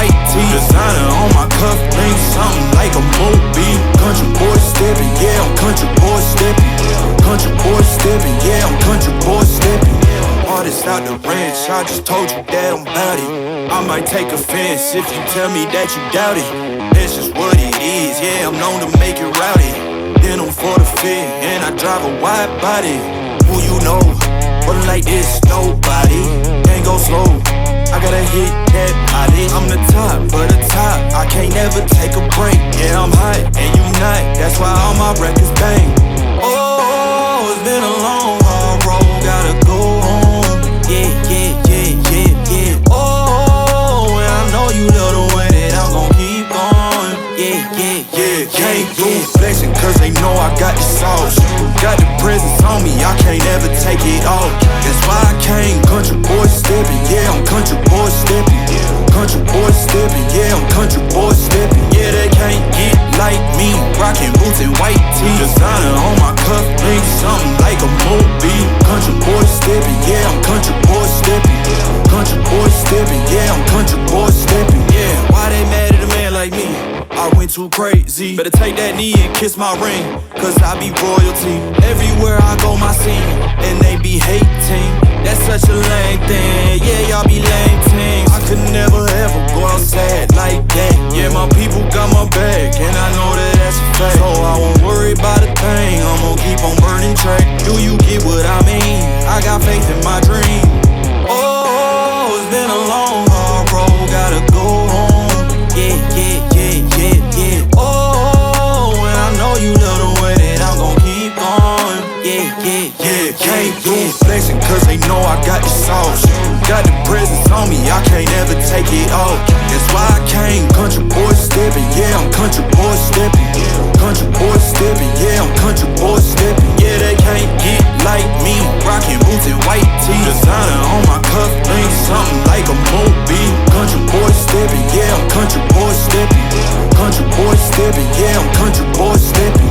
white tee. Designer on my cuff, think something like a movie. Country boy stepping, yeah, I'm country boy stepping. Country boy stepping, yeah, I'm country boy stepping. Artist out the ranch, I just told you that I'm bout it. I might take offense if you tell me that you doubt it. That's just what it is, yeah, I'm known to make it rowdy. Then I'm for the fit, and I drive a wide body. Who you know, but like this, nobody. Can't go slow, I gotta hit that body. I'm the top of the top, I can't never take a break. Yeah, I'm hot, and you not, that's why all my records bang. Oh, it's been a long, hard road, gotta go home. Yeah, yeah, yeah, yeah, yeah. Oh, and I know you love the way that I'm gon' keep going. Yeah, yeah, yeah, can't do flexing, cause they know I got the sauce. Got the presence on me, I can't ever take it off. That's why I came country boy stepping, yeah, I'm country boy stepping. Country boy stepping, yeah, I'm country boy stepping. Yeah, they can't get like me, rockin' boots and white tee. Designer on my cuff, think something like a movie. Country boy stepping, yeah, I'm country boy stepping. Country boy stepping, yeah, I'm country boy stepping. Yeah, why they mad at a man like me? I went too crazy. Better take that knee and kiss my ring, cause I be royalty. Everywhere I go, my scene, and they be hating. That's such a lame thing, yeah, y'all be lame teams. I could never ever go outside like that. Yeah, my people got my back, and I know that that's a fact. So I won't worry about a thing, I'm gon' keep on burning track. Do you get what I mean? I got faith in my dream. Oh, it's been a long, hard road, gotta go home. Yeah, yeah, yeah, yeah, yeah. Oh, and I know you love the way that I'm gon' keep going. Yeah, yeah, yeah, can't do flexing, cause they know I got the sauce. Got the presence on me, I can't ever take it off. That's why I came country boy stepping, yeah, I'm country boy stepping. Country boy stepping, yeah, I'm country boy stepping. Yeah, they can't get like me, rockin' boots and white tee. Designer on my cuff, think something like a movie. Country boy stepping, yeah, I'm country boy stepping. Country boy stepping, yeah, I'm country boy stepping.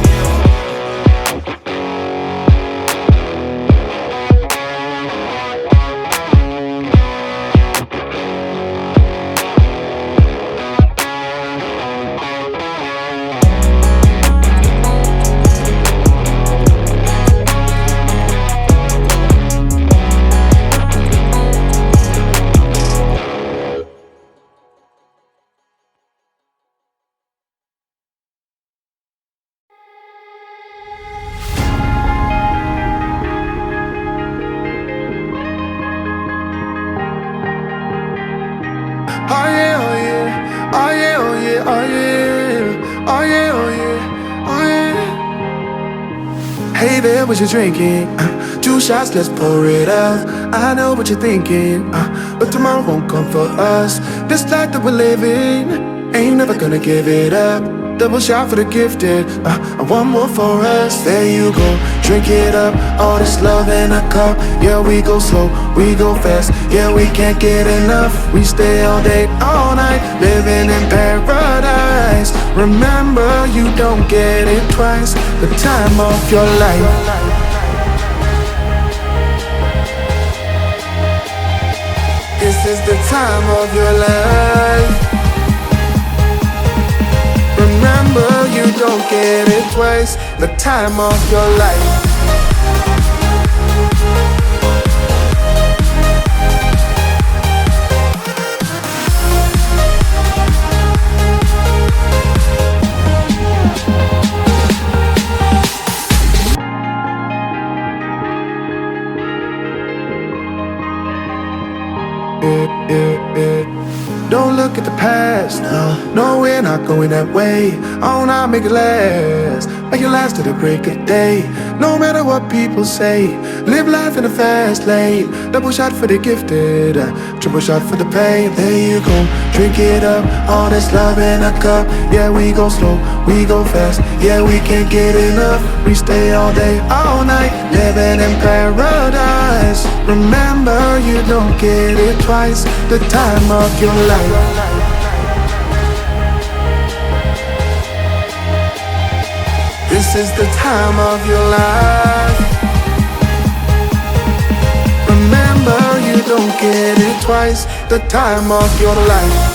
Hey there, what you drinking? 2 shots, let's pour it out. I know what you're thinking, but tomorrow won't come for us. This life that we're living, ain't never gonna give it up. Double shot for the gifted, and one more for us. There you go, drink it up. All this love in a cup. Yeah, we go slow, we go fast. Yeah, we can't get enough. We stay all day, all night, living in paradise. Remember, you don't get it twice. The time of your life. This is the time of your life. Remember, you don't get it twice. The time of your life. Don't look at the past, no, we're not going that way. Oh, now make it last, make it last to the break of day. No matter what people say, live life in a fast lane. Double shot for the gifted, triple shot for the pain. There you go, drink it up, all this love in a cup. Yeah, we go slow, we go fast. Yeah, we can't get enough. We stay all day, all night, living in paradise. Remember, you don't get it twice. The time of your life. This is the time of your life. Remember, you don't get it twice. The time of your life.